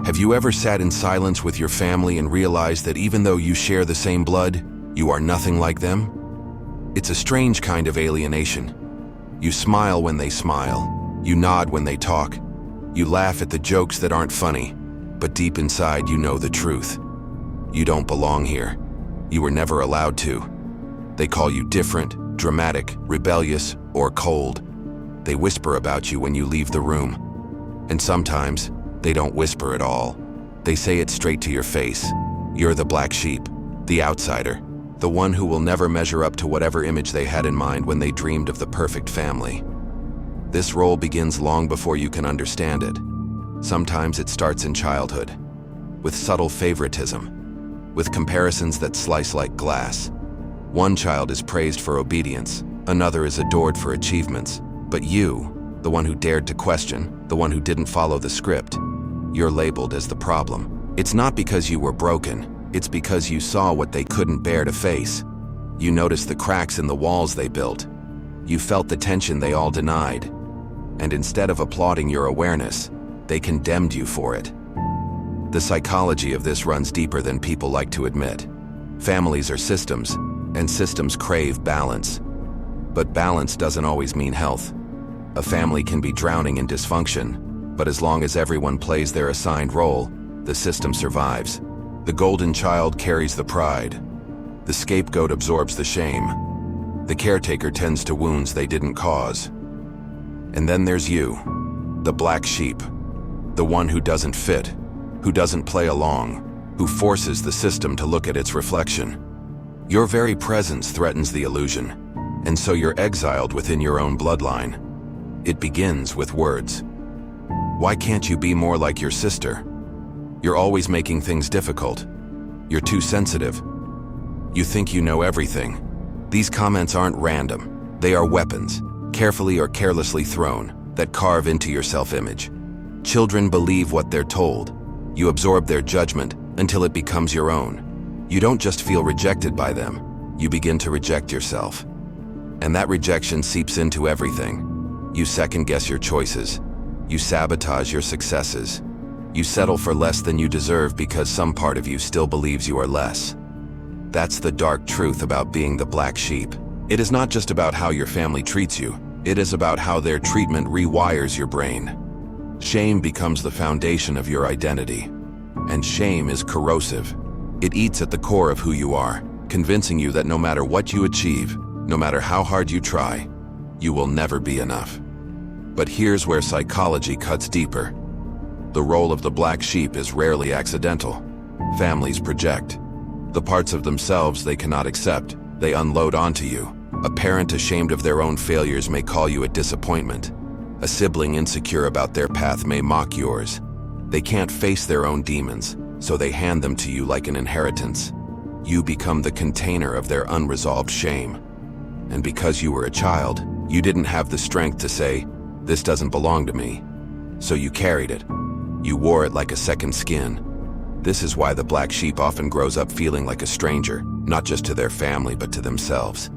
Have you ever sat in silence with your family and realized that even though you share the same blood, you are nothing like them? It's a strange kind of alienation. You smile when they smile. You nod when they talk. You laugh at the jokes that aren't funny, but deep inside you know the truth. You don't belong here. You were never allowed to. They call you different, dramatic, rebellious, or cold. They whisper about you when you leave the room. And sometimes, they don't whisper at all. They say it straight to your face. You're the black sheep, the outsider, the one who will never measure up to whatever image they had in mind when they dreamed of the perfect family. This role begins long before you can understand it. Sometimes it starts in childhood, with subtle favoritism, with comparisons that slice like glass. One child is praised for obedience, another is adored for achievements, but you, the one who dared to question, the one who didn't follow the script, you're labeled as the problem. It's not because you were broken, it's because you saw what they couldn't bear to face. You noticed the cracks in the walls they built. You felt the tension they all denied. And instead of applauding your awareness, they condemned you for it. The psychology of this runs deeper than people like to admit. Families are systems, and systems crave balance. But balance doesn't always mean health. A family can be drowning in dysfunction, but as long as everyone plays their assigned role, the system survives. The golden child carries the pride. The scapegoat absorbs the shame. The caretaker tends to wounds they didn't cause. And then there's you, the black sheep, the one who doesn't fit, who doesn't play along, who forces the system to look at its reflection. Your very presence threatens the illusion, and so you're exiled within your own bloodline. It begins with words. Why can't you be more like your sister? You're always making things difficult. You're too sensitive. You think you know everything. These comments aren't random. They are weapons, carefully or carelessly thrown, that carve into your self-image. Children believe what they're told. You absorb their judgment until it becomes your own. You don't just feel rejected by them, you begin to reject yourself. And that rejection seeps into everything. You second-guess your choices. You sabotage your successes. You settle for less than you deserve because some part of you still believes you are less. That's the dark truth about being the black sheep. It is not just about how your family treats you. It is about how their treatment rewires your brain. Shame becomes the foundation of your identity. And shame is corrosive. It eats at the core of who you are, convincing you that no matter what you achieve, no matter how hard you try, you will never be enough. But here's where psychology cuts deeper. The role of the black sheep is rarely accidental. Families project. The parts of themselves they cannot accept, they unload onto you. A parent ashamed of their own failures may call you a disappointment. A sibling insecure about their path may mock yours. They can't face their own demons, so they hand them to you like an inheritance. You become the container of their unresolved shame. And because you were a child, you didn't have the strength to say, "This doesn't belong to me." So you carried it. You wore it like a second skin. This is why the black sheep often grows up feeling like a stranger, not just to their family, but to themselves.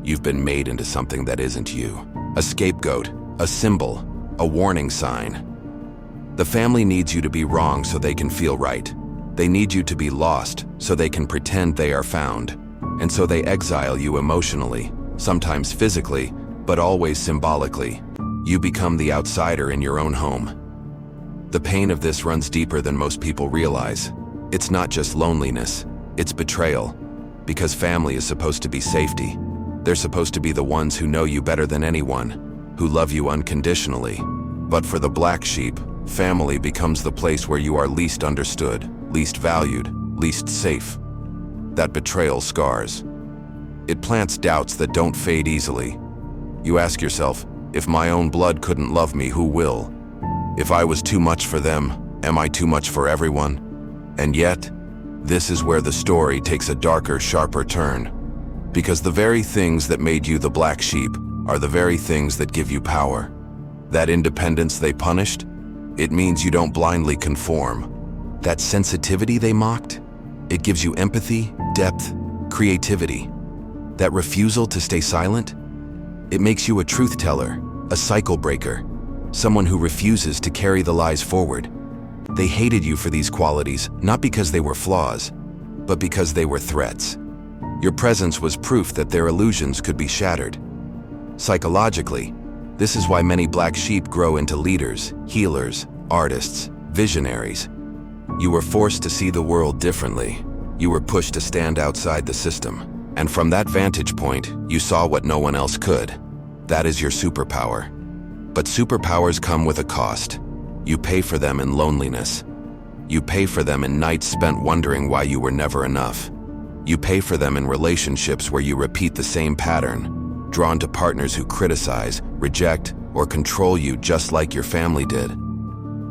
You've been made into something that isn't you. A scapegoat, a symbol, a warning sign. The family needs you to be wrong so they can feel right. They need you to be lost so they can pretend they are found. And so they exile you emotionally, sometimes physically, but always symbolically. You become the outsider in your own home. The pain of this runs deeper than most people realize. It's not just loneliness, it's betrayal. Because family is supposed to be safety. They're supposed to be the ones who know you better than anyone, who love you unconditionally. But for the black sheep, family becomes the place where you are least understood, least valued, least safe. That betrayal scars. It plants doubts that don't fade easily. You ask yourself, if my own blood couldn't love me, who will? If I was too much for them, am I too much for everyone? And yet, this is where the story takes a darker, sharper turn. Because the very things that made you the black sheep are the very things that give you power. That independence they punished, it means you don't blindly conform. That sensitivity they mocked, it gives you empathy, depth, creativity. That refusal to stay silent, it makes you a truth teller, a cycle breaker, someone who refuses to carry the lies forward. They hated you for these qualities, not because they were flaws, but because they were threats. Your presence was proof that their illusions could be shattered. Psychologically, this is why many black sheep grow into leaders, healers, artists, visionaries. You were forced to see the world differently. You were pushed to stand outside the system. And from that vantage point, you saw what no one else could. That is your superpower. But superpowers come with a cost. You pay for them in loneliness. You pay for them in nights spent wondering why you were never enough. You pay for them in relationships where you repeat the same pattern, drawn to partners who criticize, reject, or control you just like your family did.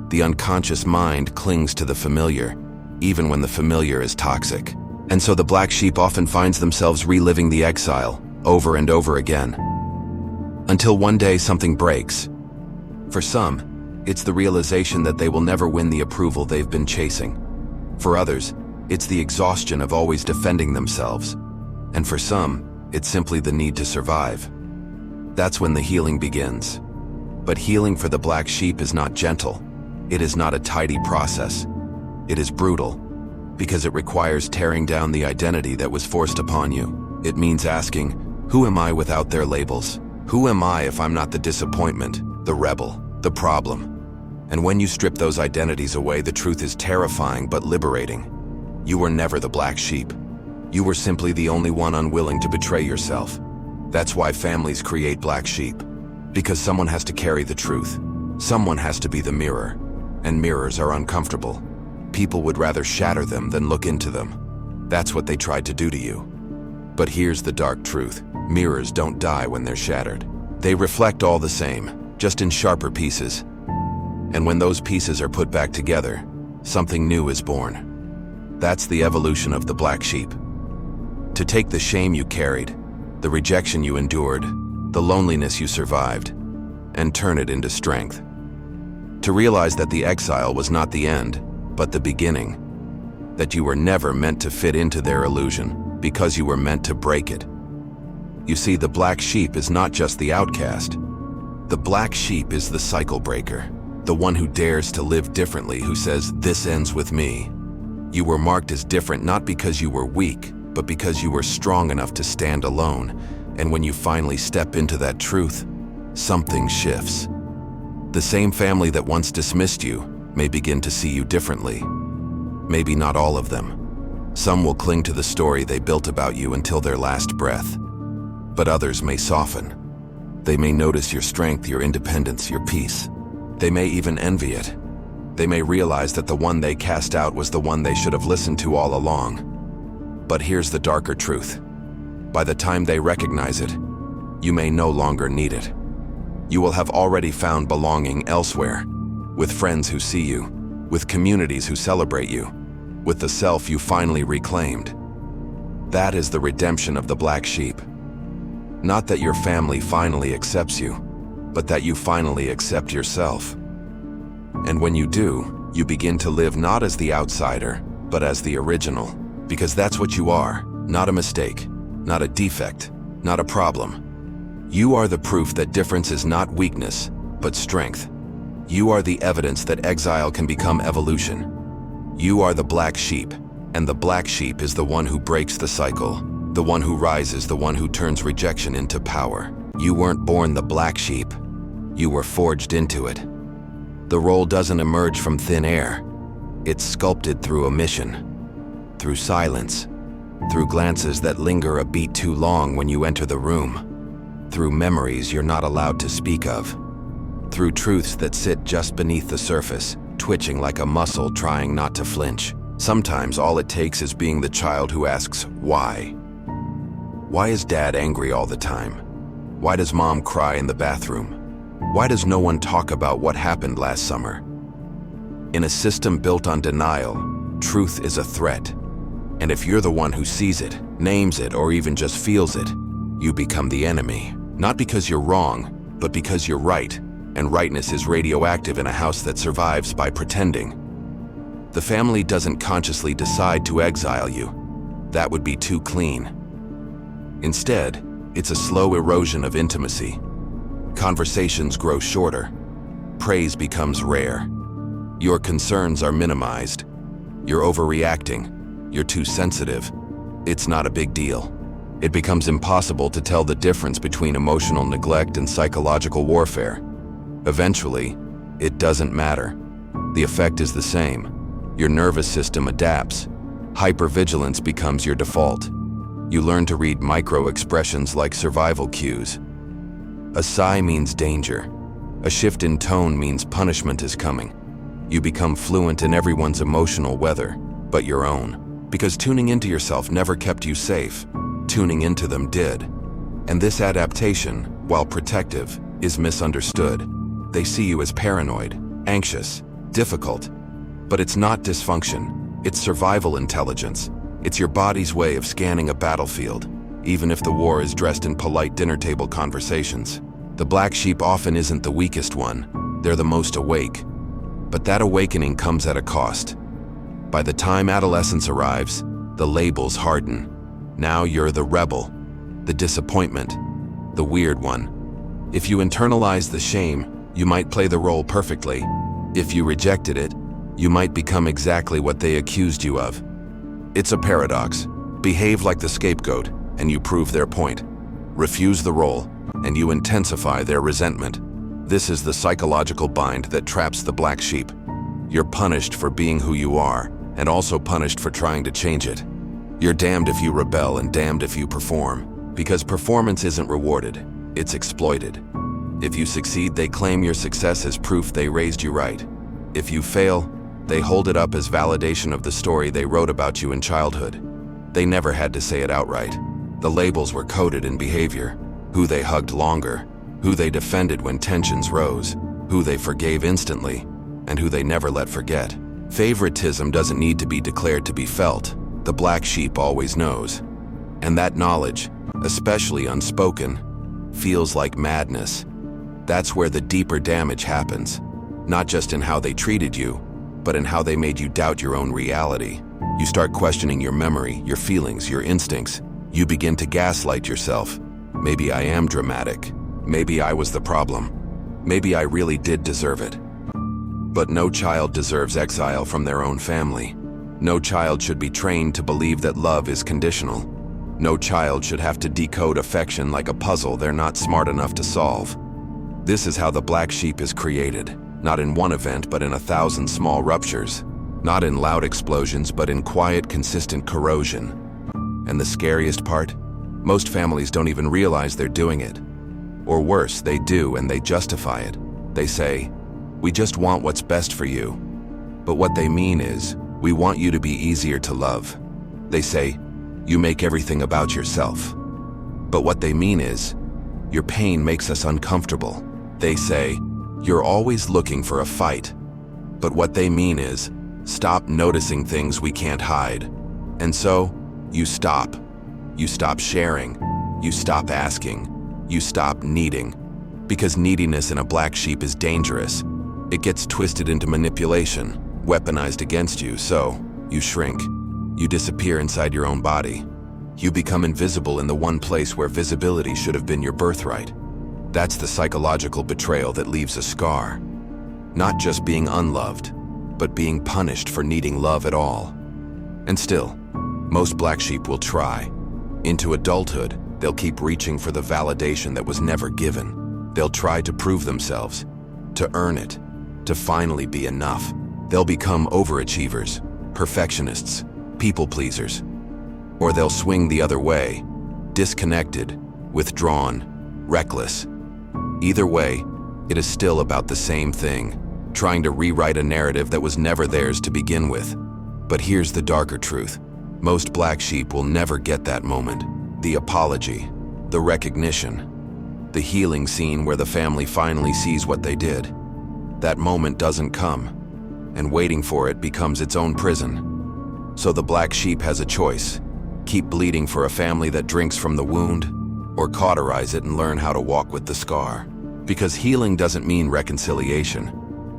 The unconscious mind clings to the familiar, even when the familiar is toxic. And so the black sheep often finds themselves reliving the exile over and over again. Until one day something breaks. For some, it's the realization that they will never win the approval they've been chasing. For others, it's the exhaustion of always defending themselves. And for some, it's simply the need to survive. That's when the healing begins. But healing for the black sheep is not gentle. It is not a tidy process. It is brutal, because it requires tearing down the identity that was forced upon you. It means asking, who am I without their labels? Who am I if I'm not the disappointment, the rebel, the problem? And when you strip those identities away, the truth is terrifying but liberating. You were never the black sheep. You were simply the only one unwilling to betray yourself. That's why families create black sheep. Because someone has to carry the truth. Someone has to be the mirror. And mirrors are uncomfortable. People would rather shatter them than look into them. That's what they tried to do to you. But here's the dark truth. Mirrors don't die when they're shattered. They reflect all the same, just in sharper pieces. And when those pieces are put back together, something new is born. That's the evolution of the black sheep. To take the shame you carried, the rejection you endured, the loneliness you survived, and turn it into strength. To realize that the exile was not the end, but the beginning. That you were never meant to fit into their illusion, because you were meant to break it. You see, the black sheep is not just the outcast. The black sheep is the cycle breaker, the one who dares to live differently, who says, this ends with me. You were marked as different not because you were weak, but because you were strong enough to stand alone. And when you finally step into that truth, something shifts. The same family that once dismissed you may begin to see you differently. Maybe not all of them. Some will cling to the story they built about you until their last breath. But others may soften. They may notice your strength, your independence, your peace. They may even envy it. They may realize that the one they cast out was the one they should have listened to all along. But here's the darker truth. By the time they recognize it, you may no longer need it. You will have already found belonging elsewhere, with friends who see you, with communities who celebrate you, with the self you finally reclaimed. That is the redemption of the black sheep. Not that your family finally accepts you, but that you finally accept yourself. And when you do, you begin to live not as the outsider, but as the original, because that's what you are, not a mistake, not a defect, not a problem. You are the proof that difference is not weakness, but strength. You are the evidence that exile can become evolution. You are the black sheep, and the black sheep is the one who breaks the cycle, the one who rises, the one who turns rejection into power. You weren't born the black sheep. You were forged into it. The role doesn't emerge from thin air. It's sculpted through omission, through silence, through glances that linger a beat too long when you enter the room, through memories you're not allowed to speak of, through truths that sit just beneath the surface, twitching like a muscle trying not to flinch. Sometimes all it takes is being the child who asks, why? Why is dad angry all the time? Why does mom cry in the bathroom? Why does no one talk about what happened last summer? In a system built on denial, truth is a threat. And if you're the one who sees it, names it, or even just feels it, you become the enemy. Not because you're wrong, but because you're right. And rightness is radioactive in a house that survives by pretending. The family doesn't consciously decide to exile you. That would be too clean. Instead, it's a slow erosion of intimacy. Conversations grow shorter. Praise becomes rare. Your concerns are minimized. You're overreacting. You're too sensitive. It's not a big deal. It becomes impossible to tell the difference between emotional neglect and psychological warfare. Eventually, it doesn't matter. The effect is the same. Your nervous system adapts. Hypervigilance becomes your default. You learn to read micro-expressions like survival cues. A sigh means danger. A shift in tone means punishment is coming. You become fluent in everyone's emotional weather, but your own. Because tuning into yourself never kept you safe. Tuning into them did. And this adaptation, while protective, is misunderstood. They see you as paranoid, anxious, difficult. But it's not dysfunction. It's survival intelligence. It's your body's way of scanning a battlefield, even if the war is dressed in polite dinner table conversations. The black sheep often isn't the weakest one. They're the most awake. But that awakening comes at a cost. By the time adolescence arrives, the labels harden. Now you're the rebel, the disappointment, the weird one. If you internalize the shame, you might play the role perfectly. If you rejected it, you might become exactly what they accused you of. It's a paradox. Behave like the scapegoat, and you prove their point. Refuse the role, and you intensify their resentment. This is the psychological bind that traps the black sheep. You're punished for being who you are, and also punished for trying to change it. You're damned if you rebel and damned if you perform, because performance isn't rewarded, it's exploited. If you succeed, they claim your success as proof they raised you right. If you fail, they hold it up as validation of the story they wrote about you in childhood. They never had to say it outright. The labels were coded in behavior: who they hugged longer, who they defended when tensions rose, who they forgave instantly, and who they never let forget. Favoritism doesn't need to be declared to be felt. The black sheep always knows. And that knowledge, especially unspoken, feels like madness. That's where the deeper damage happens, not just in how they treated you, but in how they made you doubt your own reality. You start questioning your memory, your feelings, your instincts. You begin to gaslight yourself. Maybe I am dramatic. Maybe I was the problem. Maybe I really did deserve it. But no child deserves exile from their own family. No child should be trained to believe that love is conditional. No child should have to decode affection like a puzzle they're not smart enough to solve. This is how the black sheep is created, not in one event but in 1,000 small ruptures. Not in loud explosions but in quiet, consistent corrosion. And the scariest part? Most families don't even realize they're doing it. Or worse, they do and they justify it. They say, "We just want what's best for you." But what they mean is, "We want you to be easier to love." They say, "You make everything about yourself." But what they mean is, "Your pain makes us uncomfortable." They say, "You're always looking for a fight." But what they mean is, "Stop noticing things we can't hide." And so, you stop. You stop sharing. You stop asking. You stop needing. Because neediness in a black sheep is dangerous. It gets twisted into manipulation, weaponized against you, so you shrink. You disappear inside your own body. You become invisible in the one place where visibility should have been your birthright. That's the psychological betrayal that leaves a scar. Not just being unloved, but being punished for needing love at all. And still, most black sheep will try. Into adulthood, they'll keep reaching for the validation that was never given. They'll try to prove themselves, to earn it, to finally be enough. They'll become overachievers, perfectionists, people pleasers. Or they'll swing the other way, disconnected, withdrawn, reckless. Either way, it is still about the same thing, trying to rewrite a narrative that was never theirs to begin with. But here's the darker truth. Most black sheep will never get that moment. The apology, the recognition, the healing scene where the family finally sees what they did. That moment doesn't come, and waiting for it becomes its own prison. So the black sheep has a choice. Keep bleeding for a family that drinks from the wound, or cauterize it and learn how to walk with the scar. Because healing doesn't mean reconciliation.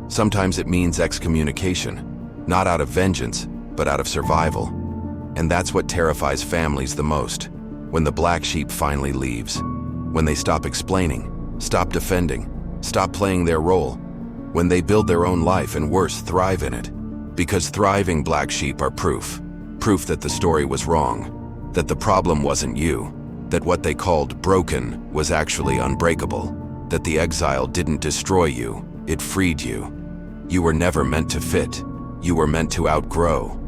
Sometimes it means excommunication, not out of vengeance, but out of survival. And that's what terrifies families the most, when the black sheep finally leaves. When they stop explaining, stop defending, stop playing their role, when they build their own life and worse, thrive in it. Because thriving black sheep are proof that the story was wrong, that the problem wasn't you, that what they called broken was actually unbreakable, that the exile didn't destroy you, it freed you. You were never meant to fit, you were meant to outgrow.